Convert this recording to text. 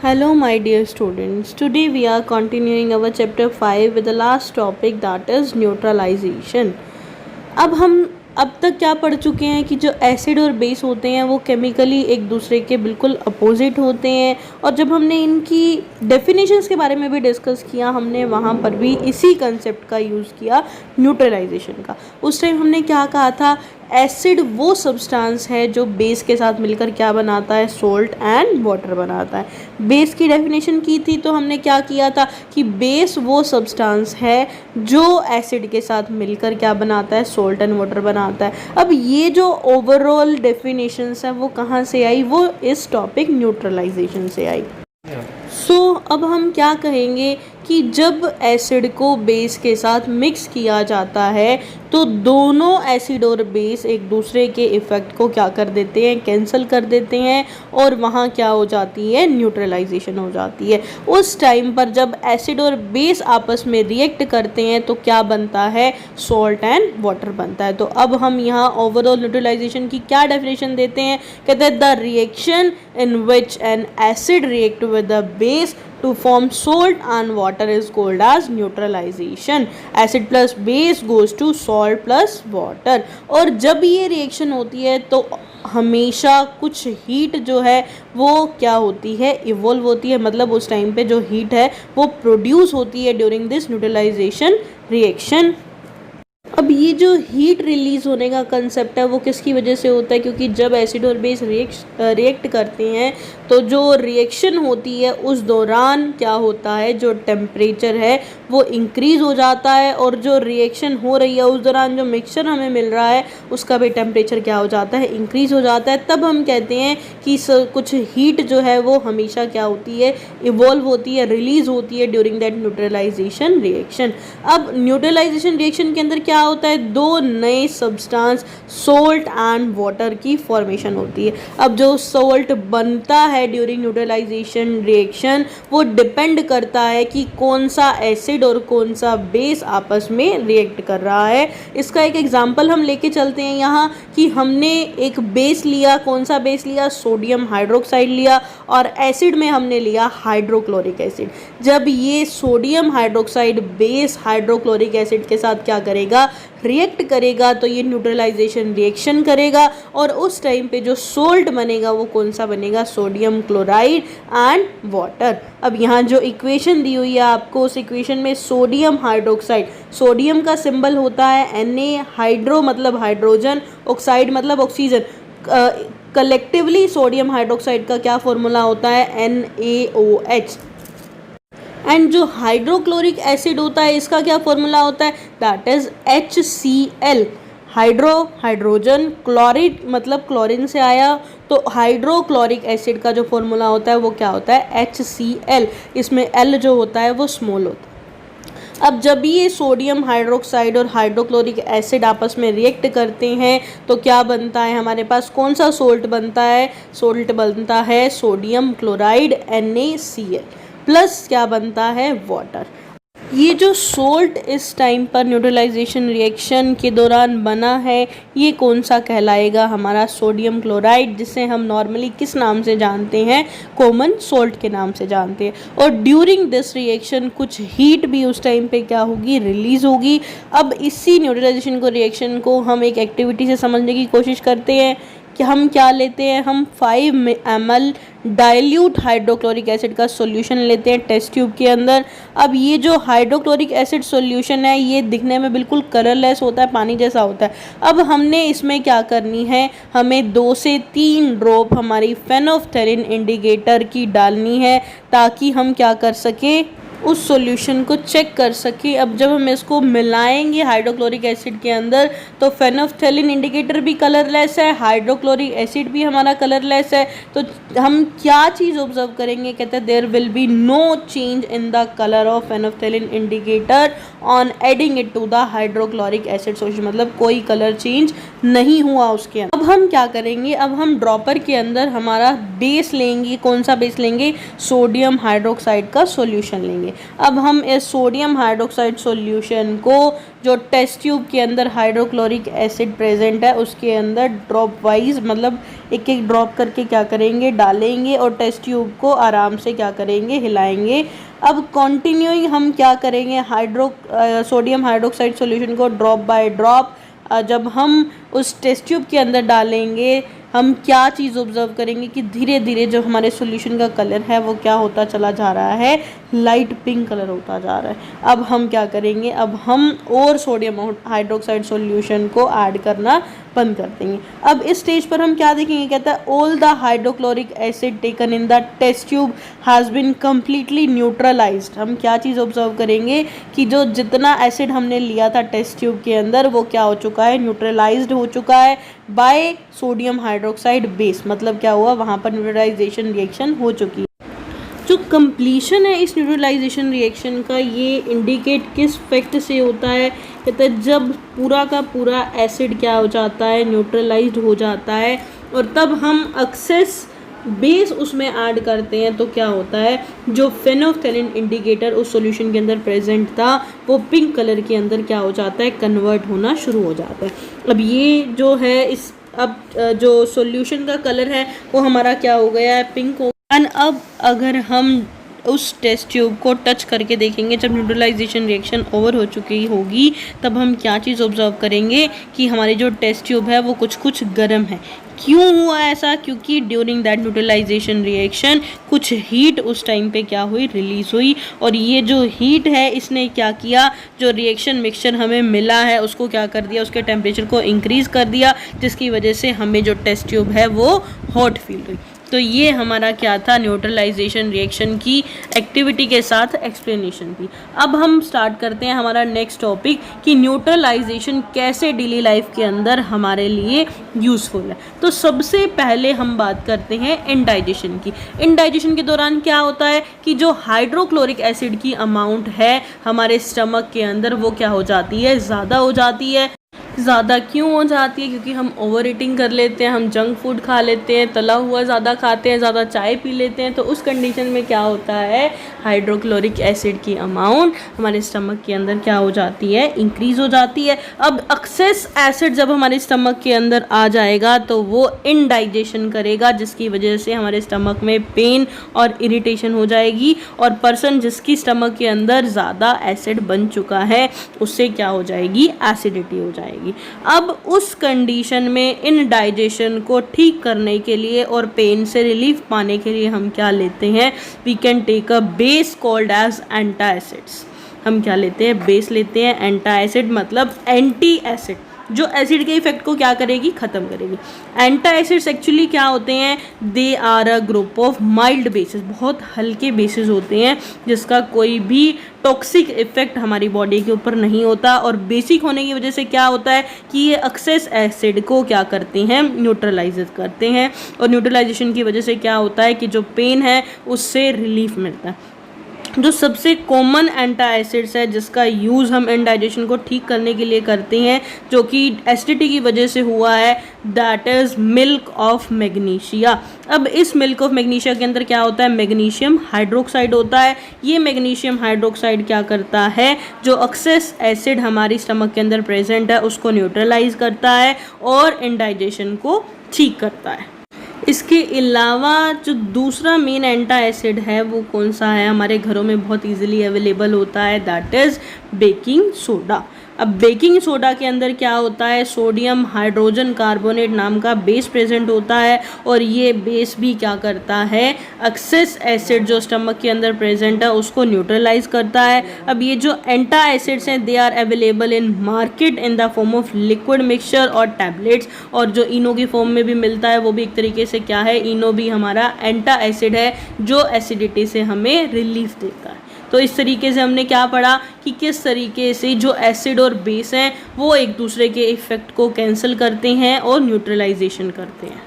Hello, my dear students. Today we are continuing our chapter 5 with the last topic, that is neutralization. हम अब तक क्या पढ़ चुके हैं कि जो एसिड और बेस होते हैं वो केमिकली एक दूसरे के बिल्कुल अपोजिट होते हैं, और जब हमने इनकी डेफिनेशंस के बारे में भी डिस्कस किया, हमने वहाँ पर भी इसी कंसेप्ट का यूज़ किया, न्यूट्रलाइजेशन का। उस टाइम हमने क्या कहा था, एसिड वो सब्सटेंस है जो बेस के साथ मिलकर क्या बनाता है, सोल्ट एंड वाटर बनाता है। बेस की डेफिनेशन की थी तो हमने क्या किया था कि बेस वो सब्सटेंस है जो एसिड के साथ मिलकर क्या बनाता है, सोल्ट एंड वाटर बनाता है। अब ये जो ओवरऑल डेफिनेशंस है वो कहाँ से आई, वो इस टॉपिक न्यूट्रलाइजेशन से आई। अब हम क्या कहेंगे कि जब एसिड को बेस के साथ मिक्स किया जाता है तो दोनों एसिड और बेस एक दूसरे के इफ़ेक्ट को क्या कर देते हैं, कैंसिल कर देते हैं, और वहाँ क्या हो जाती है, न्यूट्रलाइजेशन हो जाती है। उस टाइम पर जब एसिड और बेस आपस में रिएक्ट करते हैं तो क्या बनता है, सॉल्ट एंड वाटर बनता है। तो अब हम यहाँ ओवरऑल न्यूट्रलाइजेशन की क्या डेफिनेशन देते हैं, कहते हैं the reaction in which N acid react with the base to form salt and water is called as neutralization. Acid plus base goes to salt plus water. और जब ये रिएक्शन होती है तो हमेशा कुछ हीट जो है वो क्या होती है, इवॉल्व होती है, मतलब उस टाइम पे जो हीट है वो प्रोड्यूस होती है ड्यूरिंग दिस न्यूट्रलाइजेशन रिएक्शन। अब ये जो हीट रिलीज़ होने का कंसेप्ट है वो किसकी वजह से होता है, क्योंकि जब एसिड और बेस रिएक्ट करते हैं तो जो रिएक्शन होती है उस दौरान क्या होता है, जो टेम्परेचर है वो इंक्रीज़ हो जाता है, और जो रिएक्शन हो रही है उस दौरान जो मिक्सचर हमें मिल रहा है उसका भी टेम्परेचर क्या हो जाता है, इंक्रीज़ हो जाता है। तब हम कहते हैं कि कुछ हीट जो है वो हमेशा क्या होती है, इवॉल्व होती है, रिलीज़ होती है ड्यूरिंग दैट न्यूट्रलाइजेशन रिएक्शन। अब न्यूट्रलाइजेशन रिएक्शन के अंदर क्या होता है, दो नए सब्सटेंस सोल्ट एंड वाटर की फॉर्मेशन होती है। अब जो सोल्ट बनता है ड्यूरिंग न्यूट्रलाइजेशन रिएक्शन वो डिपेंड करता है कि कौन सा एसिड और कौन सा बेस आपस में रिएक्ट कर रहा है। इसका एक एग्जांपल हम लेके चलते हैं यहाँ कि हमने एक बेस लिया, कौन सा बेस लिया, सोडियम हाइड्रोक्साइड लिया, और एसिड में हमने लिया हाइड्रोक्लोरिक एसिड। जब ये sodium hydroxide base hydrochloric acid के साथ क्या करेगा, रिएक्ट करेगा, तो ये न्यूट्रलाइजेशन रिएक्शन करेगा, और उस टाइम पे जो सोल्ट बनेगा वो कौन सा बनेगा, सोडियम क्लोराइड एंड वाटर। अब यहाँ जो इक्वेशन दी हुई है आपको, उस इक्वेशन में सोडियम हाइड्रोक्साइड, सोडियम का सिंबल होता है Na, हाइड्रो मतलब हाइड्रोजन, ऑक्साइड मतलब ऑक्सीजन, कलेक्टिवली सोडियम हाइड्रोक्साइड का क्या फॉर्मूला होता है, NaOH। एंड जो हाइड्रोक्लोरिक एसिड होता है इसका क्या फॉर्मूला होता है, दैट इज HCl। हाइड्रोजन, क्लोरिड मतलब क्लोरीन से आया, तो हाइड्रोक्लोरिक एसिड का जो फॉर्मूला होता है वो क्या होता है, HCl। इसमें L जो होता है वो स्मॉल होता है। अब जब ये सोडियम हाइड्रोक्साइड और हाइड्रोक्लोरिक एसिड आपस में रिएक्ट करते हैं तो क्या बनता है, हमारे पास कौन सा सोल्ट बनता है, सोल्ट बनता है सोडियम क्लोराइड NaCl प्लस क्या बनता है, वाटर। ये जो सोल्ट इस टाइम पर न्यूट्रलाइजेशन रिएक्शन के दौरान बना है ये कौन सा कहलाएगा, हमारा सोडियम क्लोराइड, जिसे हम नॉर्मली किस नाम से जानते हैं, कॉमन सोल्ट के नाम से जानते हैं। और ड्यूरिंग दिस रिएक्शन कुछ हीट भी उस टाइम पे क्या होगी, रिलीज़ होगी। अब इसी न्यूट्रलाइजेशन को रिएक्शन को हम एक एक्टिविटी से समझने की कोशिश करते हैं कि हम क्या लेते हैं, हम 5 ml डाइल्यूट हाइड्रोक्लोरिक एसिड का सॉल्यूशन लेते हैं टेस्ट ट्यूब के अंदर। अब ये जो हाइड्रोक्लोरिक एसिड सॉल्यूशन है ये दिखने में बिल्कुल कलरलेस होता है, पानी जैसा होता है। अब हमने इसमें क्या करनी है, हमें 2 से 3 ड्रॉप हमारी फेनोफ्थेलिन इंडिकेटर की डालनी है ताकि हम क्या कर सके, उस सॉल्यूशन को चेक कर सके। अब जब हम इसको मिलाएंगे हाइड्रोक्लोरिक एसिड के अंदर तो फेनोफ्थेलिन इंडिकेटर भी कलरलेस है, हाइड्रोक्लोरिक एसिड भी हमारा कलरलेस है, तो हम क्या चीज़ ऑब्जर्व करेंगे, कहते हैं there will be no change in the colour of phenolphthalein indicator on adding it to the hydrochloric acid solution, मतलब कोई कलर चेंज नहीं हुआ उसके अंदर। अब हम क्या करेंगे, अब हम ड्रॉपर के अंदर हमारा बेस लेंगे, कौन सा बेस लेंगे, सोडियम हाइड्रोक्साइड का सॉल्यूशन लेंगे। अब हम इस सोडियम हाइड्रोक्साइड सॉल्यूशन को जो टेस्ट ट्यूब के अंदर हाइड्रोक्लोरिक एसिड प्रेजेंट है उसके अंदर ड्रॉप वाइज मतलब एक एक ड्रॉप करके क्या करेंगे, डालेंगे और टेस्ट ट्यूब को आराम से क्या करेंगे, हिलाएंगे। अब कंटिन्यूइंग हम क्या करेंगे, सोडियम हाइड्रोक्साइड सॉल्यूशन को ड्रॉप बाय ड्रॉप जब हम उस टेस्ट ट्यूब के अंदर डालेंगे हम क्या चीज़ ऑब्जर्व करेंगे कि धीरे धीरे जो हमारे सॉल्यूशन का कलर है वो क्या होता चला जा रहा है, लाइट पिंक कलर होता जा रहा है। अब हम क्या करेंगे, अब हम और सोडियम हाइड्रोक्साइड सॉल्यूशन को ऐड करना बंद कर देंगे। अब इस स्टेज पर हम क्या देखेंगे, कहता है all the hydrochloric acid taken in the test tube has been completely neutralised. हम क्या चीज़ ऑब्जर्व करेंगे कि जो जितना एसिड हमने लिया था टेस्ट ट्यूब के अंदर वो क्या हो चुका है, न्यूट्रलाइज्ड हो चुका है बाय सोडियम हाइड्रोक्साइड बेस। मतलब क्या हुआ, वहाँ पर न्यूट्रलाइजेशन रिएक्शन हो चुकी है। जो कंप्लीशन है इस न्यूट्रलाइजेशन रिएक्शन का, ये इंडिकेट किस फैक्ट से होता है, कहते हैं जब पूरा का पूरा एसिड क्या हो जाता है, न्यूट्रलाइज्ड हो जाता है और तब हम एक्सेस बेस उसमें ऐड करते हैं तो क्या होता है, जो फेनोल्फथालीन इंडिकेटर उस सॉल्यूशन के अंदर प्रेजेंट था वो पिंक कलर के अंदर क्या हो जाता है, कन्वर्ट होना शुरू हो जाता है। अब ये जो है इस अब जो सॉल्यूशन का कलर है वो हमारा क्या हो गया है, पिंक हो। एंड अब अगर हम उस टेस्ट ट्यूब को टच करके देखेंगे जब न्यूट्रलाइजेशन रिएक्शन ओवर हो चुकी होगी तब हम क्या चीज़ ऑब्जर्व करेंगे कि हमारी जो टेस्ट ट्यूब है वो कुछ गर्म है। क्यों हुआ ऐसा, क्योंकि ड्यूरिंग दैट न्यूट्रलाइजेशन रिएक्शन कुछ हीट उस टाइम पे क्या हुई, रिलीज़ हुई और ये जो हीट है इसने क्या किया, जो रिएक्शन मिक्सचर हमें मिला है उसको क्या कर दिया, उसके टेम्परेचर को इंक्रीज़ कर दिया जिसकी वजह से हमें जो टेस्ट ट्यूब है वो हॉट फील हुई। तो ये हमारा क्या था, न्यूट्रलाइजेशन रिएक्शन की एक्टिविटी के साथ एक्सप्लेनेशन थी। अब हम स्टार्ट करते हैं हमारा नेक्स्ट टॉपिक कि न्यूट्रलाइजेशन कैसे डेली लाइफ के अंदर हमारे लिए यूज़फुल है। तो सबसे पहले हम बात करते हैं इंडाइजेशन की। इंडाइजेशन के दौरान क्या होता है कि जो हाइड्रोक्लोरिक एसिड की अमाउंट है हमारे स्टमक के अंदर वो क्या हो जाती है, ज़्यादा हो जाती है। ज़्यादा क्यों हो जाती है, क्योंकि हम ओवर ईटिंग कर लेते हैं, हम जंक फूड खा लेते हैं, तला हुआ ज़्यादा खाते हैं, ज़्यादा चाय पी लेते हैं। तो उस कंडीशन में क्या होता है, हाइड्रोक्लोरिक एसिड की अमाउंट हमारे स्टमक के अंदर क्या हो जाती है, इंक्रीज़ हो जाती है। अब एक्सेस एसिड जब हमारे स्टमक के अंदर आ जाएगा तो वो इनडाइजेशन करेगा जिसकी वजह से हमारे स्टमक में पेन और इरिटेशन हो जाएगी और पर्सन जिसकी स्टमक के अंदर ज़्यादा एसिड बन चुका है उससे क्या हो जाएगी, एसिडिटी हो जाएगी। अब उस कंडीशन में इनडाइजेशन को ठीक करने के लिए और पेन से रिलीफ पाने के लिए हम क्या लेते हैं, we can take a base called as antacids. हम क्या लेते हैं, बेस लेते हैं। एंटासिड मतलब एंटी एसिड, जो एसिड के इफेक्ट को क्या करेगी, ख़त्म करेगी। एंटासिड्स एक्चुअली क्या होते हैं, they are a group of mild bases, बहुत हल्के बेसिस होते हैं जिसका कोई भी टॉक्सिक इफेक्ट हमारी बॉडी के ऊपर नहीं होता और बेसिक होने की वजह से क्या होता है कि ये एक्सेस एसिड को क्या करते हैं, न्यूट्रलाइज करते हैं और न्यूट्रलाइजेशन की वजह से क्या होता है कि जो पेन है उससे रिलीफ मिलता है। जो सबसे कॉमन एंटासिड्स है जिसका यूज़ हम इनडाइजेशन को ठीक करने के लिए करते हैं जो कि एसिडिटी की वजह से हुआ है, that is milk of magnesia. अब इस मिल्क ऑफ मैग्नीशिया के अंदर क्या होता है, मैग्नीशियम हाइड्रोक्साइड होता है। ये मैग्नीशियम हाइड्रोक्साइड क्या करता है, जो एक्सेस एसिड हमारी स्टमक के अंदर प्रेजेंट है उसको न्यूट्रलाइज करता है और इनडाइजेशन को ठीक करता है। इसके अलावा जो दूसरा मेन एंटासिड है वो कौन सा है, हमारे घरों में बहुत इजीली अवेलेबल होता है, दैट इज़ बेकिंग सोडा। अब बेकिंग सोडा के अंदर क्या होता है, सोडियम हाइड्रोजन कार्बोनेट नाम का बेस प्रेजेंट होता है और ये बेस भी क्या करता है, एक्सेस एसिड जो स्टमक के अंदर प्रेजेंट है उसको न्यूट्रलाइज करता है। अब ये जो एंटासिड्स हैं they are available in market in the form of liquid mixture और टैबलेट्स, और जो इनो की फॉर्म में भी मिलता है वो भी एक तरीके से क्या है, इनो भी हमारा एंटासिड है जो एसिडिटी से हमें रिलीफ देता है। तो इस तरीके से हमने क्या पढ़ा कि किस तरीके से जो एसिड और बेस हैं वो एक दूसरे के इफ़ेक्ट को कैंसिल करते हैं और न्यूट्रलाइजेशन करते हैं।